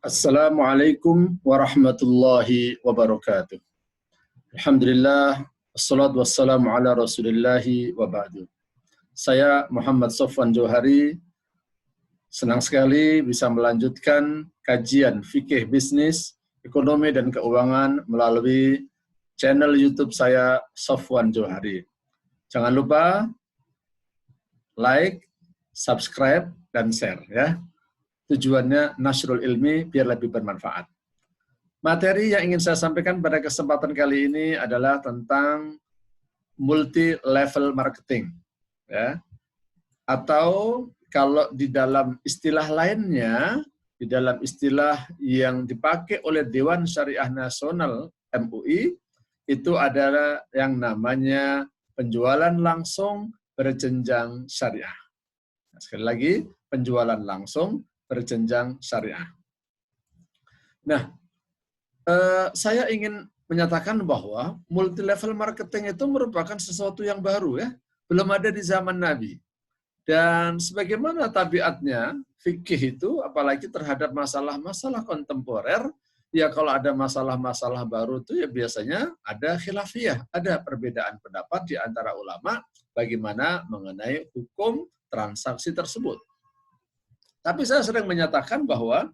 Assalamualaikum warahmatullahi wabarakatuh. Alhamdulillah, wassalatu wassalamu ala rasulillahi wa ba'du. Saya Muhammad Sofwan Johari, senang sekali bisa melanjutkan kajian fikih bisnis, ekonomi, dan keuangan melalui channel YouTube saya, Sofwan Johari. Jangan lupa like, subscribe, dan share ya. Tujuannya nasrul ilmi biar lebih bermanfaat. Materi yang ingin saya sampaikan pada kesempatan kali ini adalah tentang multi level marketing ya. Atau kalau di dalam istilah lainnya, di dalam istilah yang dipakai oleh Dewan Syariah Nasional MUI, itu adalah yang namanya penjualan langsung berjenjang syariah. Nah, sekali lagi, penjualan langsung berjenjang syariah. Nah, saya ingin menyatakan bahwa multi level marketing itu merupakan sesuatu yang baru ya, belum ada di zaman Nabi. Dan sebagaimana tabiatnya fikih itu, apalagi terhadap masalah-masalah kontemporer, ya kalau ada masalah-masalah baru itu ya biasanya ada khilafiyah, ada perbedaan pendapat di antara ulama bagaimana mengenai hukum transaksi tersebut. Tapi saya sering menyatakan bahwa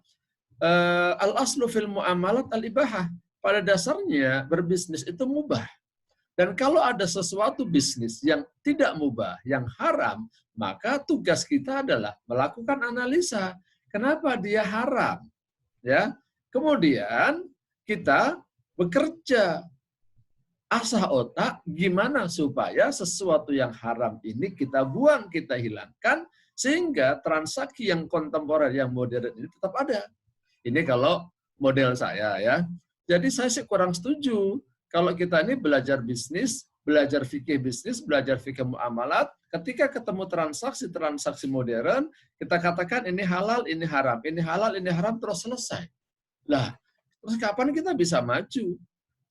al-aslu fil mu'amalat al-ibahah. Pada dasarnya berbisnis itu mubah. Dan kalau ada sesuatu bisnis yang tidak mubah, yang haram, maka tugas kita adalah melakukan analisa. Kenapa dia haram? Ya. Kemudian kita bekerja asah otak gimana supaya sesuatu yang haram ini kita buang, kita hilangkan, sehingga transaksi yang kontemporer, yang modern ini tetap ada. Ini kalau model saya ya. Jadi saya sih kurang setuju kalau kita ini belajar bisnis, belajar fikih bisnis, belajar fikih muamalat, ketika ketemu transaksi modern, kita katakan ini halal, ini haram, ini halal, ini haram, terus selesai. Lah, terus kapan kita bisa maju?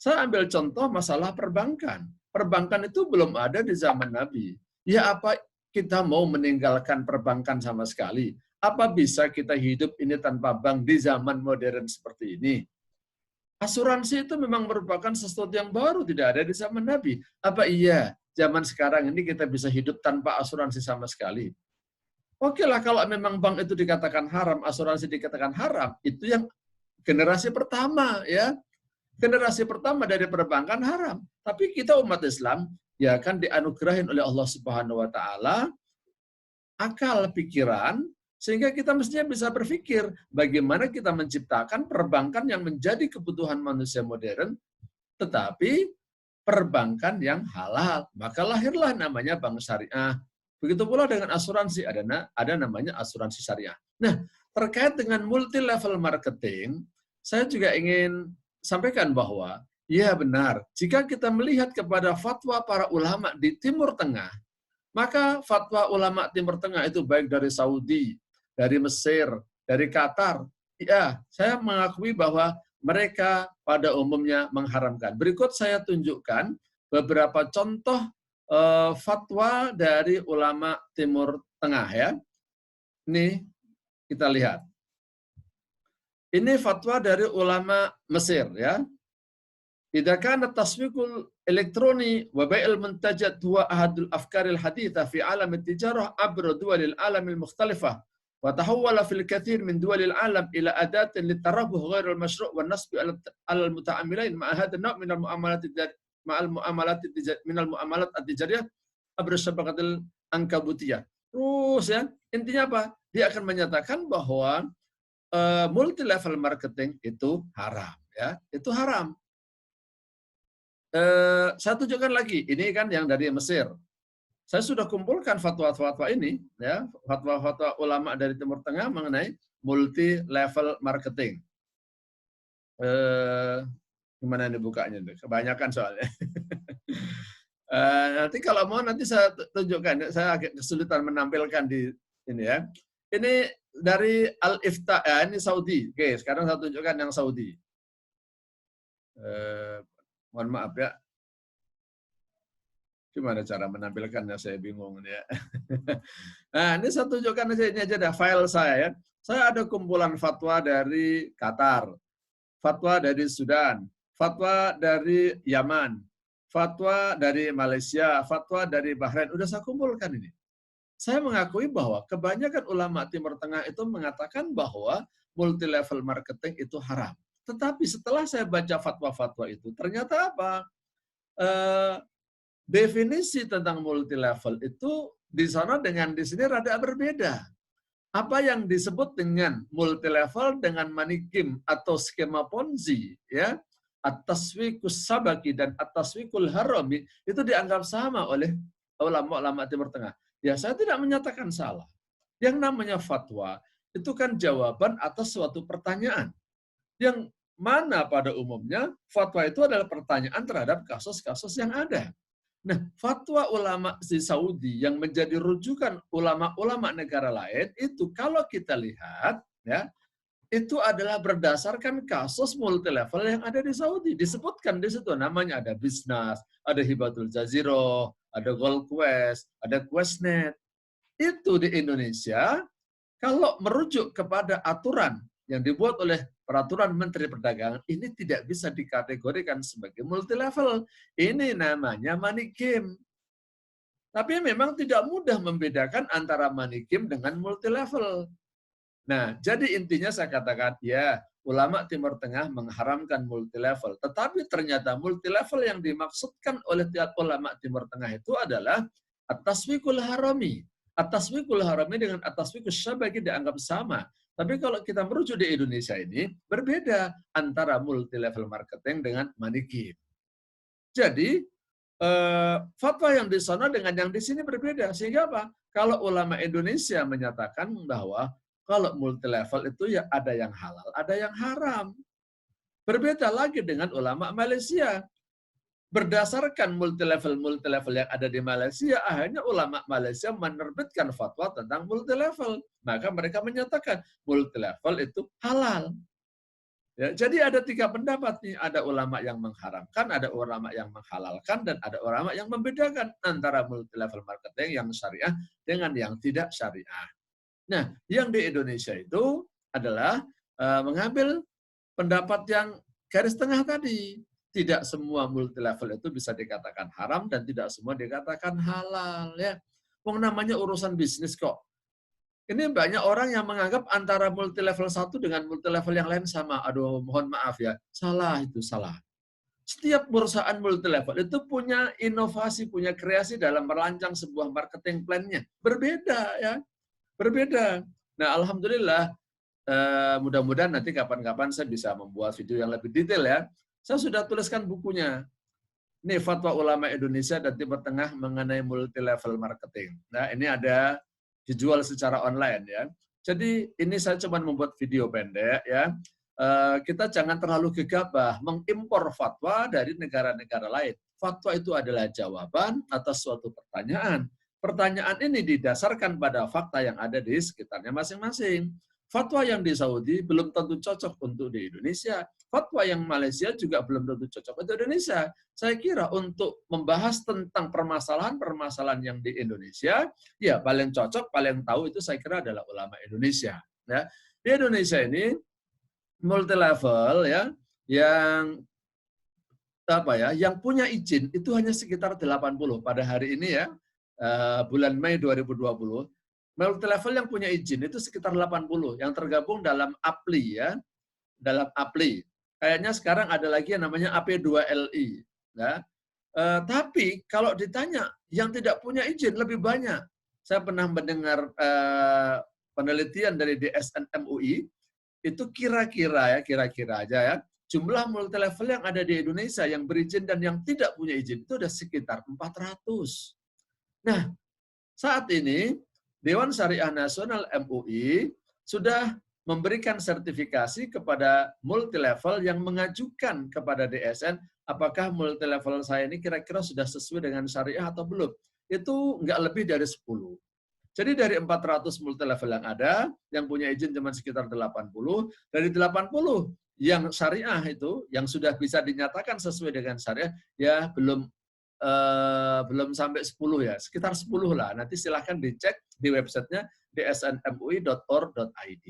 Saya ambil contoh masalah perbankan. Perbankan itu belum ada di zaman Nabi. Ya apa kita mau meninggalkan perbankan sama sekali? Apa bisa kita hidup ini tanpa bank di zaman modern seperti ini? Asuransi itu memang merupakan sesuatu yang baru, tidak ada di zaman Nabi. Apa iya zaman sekarang ini kita bisa hidup tanpa asuransi sama sekali? Oke lah, kalau memang bank itu dikatakan haram, asuransi dikatakan haram, itu yang generasi pertama ya. Generasi pertama dari perbankan haram. Tapi kita umat Islam ya kan dianugerahin oleh Allah Subhanahu wa taala akal pikiran, sehingga kita mestinya bisa berpikir bagaimana kita menciptakan perbankan yang menjadi kebutuhan manusia modern, tetapi perbankan yang halal. Maka lahirlah namanya bank syariah. Begitu pula dengan asuransi, ada namanya asuransi syariah. Nah, terkait dengan multi level marketing, saya juga ingin sampaikan bahwa ya benar, jika kita melihat kepada fatwa para ulama di Timur Tengah, maka fatwa ulama Timur Tengah itu baik dari Saudi, dari Mesir, dari Qatar, ya saya mengakui bahwa mereka pada umumnya mengharamkan. Berikut saya tunjukkan beberapa contoh fatwa dari ulama Timur Tengah ya. Ini kita lihat. Ini fatwa dari ulama Mesir ya. Idza kana taswiqul elektroni wa bai'ul muntajat huwa ahadul afkaril haditha fi alam at-tijarah abra duwalil alam al-mukhtalifah wa tahawwala fil kathir min duwalil alam ila adatin litarabuh ghairul masyru' wan nasbi ala al-muta'ammilain ma'a hadha an-naw' min al-mu'amalat min al-mu'amalat at-tijariyah abra syabaqatil ankabutiyah. Terus ya, intinya apa? Dia akan menyatakan bahwa multi level marketing itu haram ya, itu haram. Saya tunjukkan lagi, ini kan yang dari Mesir. Saya sudah kumpulkan fatwa-fatwa ini, ya, fatwa-fatwa ulama dari Timur Tengah mengenai multi level marketing. Gimana ini bukanya? Kebanyakan soalnya. Nanti kalau mau nanti saya tunjukkan. Saya agak kesulitan menampilkan di ini ya. Ini dari Al-Ifta, ini Saudi. Oke, sekarang saya tunjukkan yang Saudi. Mohon maaf ya. Gimana cara menampilkannya, saya bingung ya. Nah, ini saya tunjukkan aja, ini aja dah file saya ya. Saya ada kumpulan fatwa dari Qatar, fatwa dari Sudan, fatwa dari Yaman, fatwa dari Malaysia, fatwa dari Bahrain. Udah saya kumpulkan ini. Saya mengakui bahwa kebanyakan ulama Timur Tengah itu mengatakan bahwa multi level marketing itu haram. Tetapi setelah saya baca fatwa-fatwa itu, ternyata apa? Definisi tentang multi level itu di sana dengan di sini rada berbeda. Apa yang disebut dengan multi level dengan money game atau skema Ponzi, ya, at-taswiqus sabaki dan at-taswiqul harami itu dianggap sama oleh ulama-ulama Timur Tengah. Ya, saya tidak menyatakan salah. Yang namanya fatwa itu kan jawaban atas suatu pertanyaan. Yang mana pada umumnya fatwa itu adalah pertanyaan terhadap kasus-kasus yang ada. Nah, fatwa ulama di Saudi yang menjadi rujukan ulama-ulama negara lain itu kalau kita lihat ya, itu adalah berdasarkan kasus multi level yang ada di Saudi. Disebutkan di situ namanya ada Bisnas, ada Hibatul Jaziro, ada Gold Quest, ada Questnet. Itu di Indonesia kalau merujuk kepada aturan yang dibuat oleh peraturan Menteri Perdagangan, ini tidak bisa dikategorikan sebagai multi level. Ini namanya money game. Tapi memang tidak mudah membedakan antara money game dengan multi level. Nah, jadi intinya saya katakan, ya, ulama Timur Tengah mengharamkan multi level. Tetapi ternyata multi level yang dimaksudkan oleh tiap ulama Timur Tengah itu adalah at-taswiqul harami. At-taswiqul harami dengan at-taswiqus syabaki dianggap sama. Tapi kalau kita merujuk di Indonesia ini, berbeda antara multi level marketing dengan money game. Jadi, fatwa yang di sana dengan yang di sini berbeda. Sehingga apa? Kalau ulama Indonesia menyatakan bahwa kalau multi level itu ya ada yang halal, ada yang haram. Berbeda lagi dengan ulama Malaysia. Berdasarkan multi level yang ada di Malaysia, akhirnya ulama Malaysia menerbitkan fatwa tentang multi level. Maka mereka menyatakan multi level itu halal. Ya, jadi ada 3 pendapat nih, ada ulama yang mengharamkan, ada ulama yang menghalalkan, dan ada ulama yang membedakan antara multi level marketing yang syariah dengan yang tidak syariah. Nah, yang di Indonesia itu adalah mengambil pendapat yang garis tengah tadi. Tidak semua multi level itu bisa dikatakan haram dan tidak semua dikatakan halal, ya. Wong namanya urusan bisnis kok. Ini banyak orang yang menganggap antara multi level 1 dengan multi level yang lain sama. Aduh, mohon maaf ya. Salah itu, salah. Setiap perusahaan multi level itu punya inovasi, punya kreasi dalam merancang sebuah marketing plan-nya. Berbeda ya. Berbeda. Nah, alhamdulillah, mudah-mudahan nanti kapan-kapan saya bisa membuat video yang lebih detail ya. Saya sudah tuliskan bukunya. Ini fatwa ulama Indonesia dan Timur Tengah mengenai multi level marketing. Nah, ini ada dijual secara online ya. Jadi ini saya cuma membuat video pendek ya. Kita jangan terlalu gegabah mengimpor fatwa dari negara-negara lain. Fatwa itu adalah jawaban atas suatu pertanyaan. Pertanyaan ini didasarkan pada fakta yang ada di sekitarnya masing-masing. Fatwa yang di Saudi belum tentu cocok untuk di Indonesia. Fatwa yang Malaysia juga belum tentu cocok untuk Indonesia. Saya kira untuk membahas tentang permasalahan-permasalahan yang di Indonesia, ya paling cocok, paling tahu itu saya kira adalah ulama Indonesia. Ya. Di Indonesia ini multi level ya, yang yang punya izin itu hanya sekitar 80 pada hari ini ya, bulan Mei 2020. Multi level yang punya izin itu sekitar 80 yang tergabung dalam APLI ya, dalam APLI. Kayaknya sekarang ada lagi yang namanya AP2LI. Ya. Tapi kalau ditanya yang tidak punya izin lebih banyak. Saya pernah mendengar penelitian dari DSN MUI, itu kira-kira aja ya, jumlah multi level yang ada di Indonesia yang berizin dan yang tidak punya izin itu ada sekitar 400. Nah, saat ini Dewan Syariah Nasional MUI sudah memberikan sertifikasi kepada multi level yang mengajukan kepada DSN, apakah multi level saya ini kira-kira sudah sesuai dengan syariah atau belum. Itu nggak lebih dari 10. Jadi dari 400 multi level yang ada, yang punya izin cuma sekitar 80, dari 80 yang syariah itu, yang sudah bisa dinyatakan sesuai dengan syariah, ya belum belum sampai 10 ya, sekitar 10 lah. Nanti silahkan dicek di websitenya dsnmui.org.id.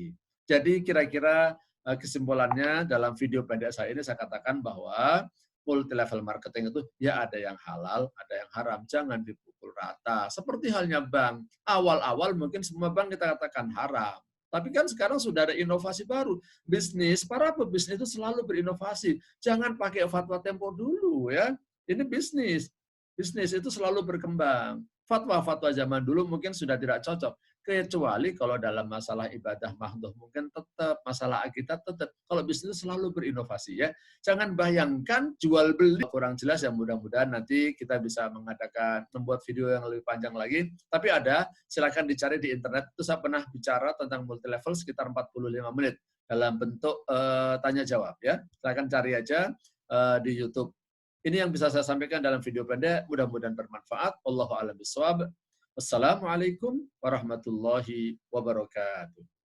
Jadi kira-kira kesimpulannya dalam video pendek saya ini saya katakan bahwa multi level marketing itu ya ada yang halal, ada yang haram, jangan dipukul rata. Seperti halnya bank, awal-awal mungkin semua bank kita katakan haram. Tapi kan sekarang sudah ada inovasi baru. Bisnis, para pebisnis itu selalu berinovasi. Jangan pakai fatwa tempo dulu ya. Ini bisnis. Bisnis itu selalu berkembang. Fatwa-fatwa zaman dulu mungkin sudah tidak cocok. Kecuali kalau dalam masalah ibadah mahdoh mungkin tetap, masalah akidah tetap. Kalau bisnis selalu berinovasi ya. Jangan bayangkan jual beli kurang jelas ya, mudah-mudahan nanti kita bisa membuat video yang lebih panjang lagi. Tapi ada, silakan dicari di internet. Itu saya pernah bicara tentang multi level sekitar 45 menit dalam bentuk tanya jawab ya. Silakan cari aja di YouTube. Ini yang bisa saya sampaikan dalam video pendek, mudah-mudahan bermanfaat. Wallahu a'lam bishawab. Wassalamualaikum warahmatullahi wabarakatuh.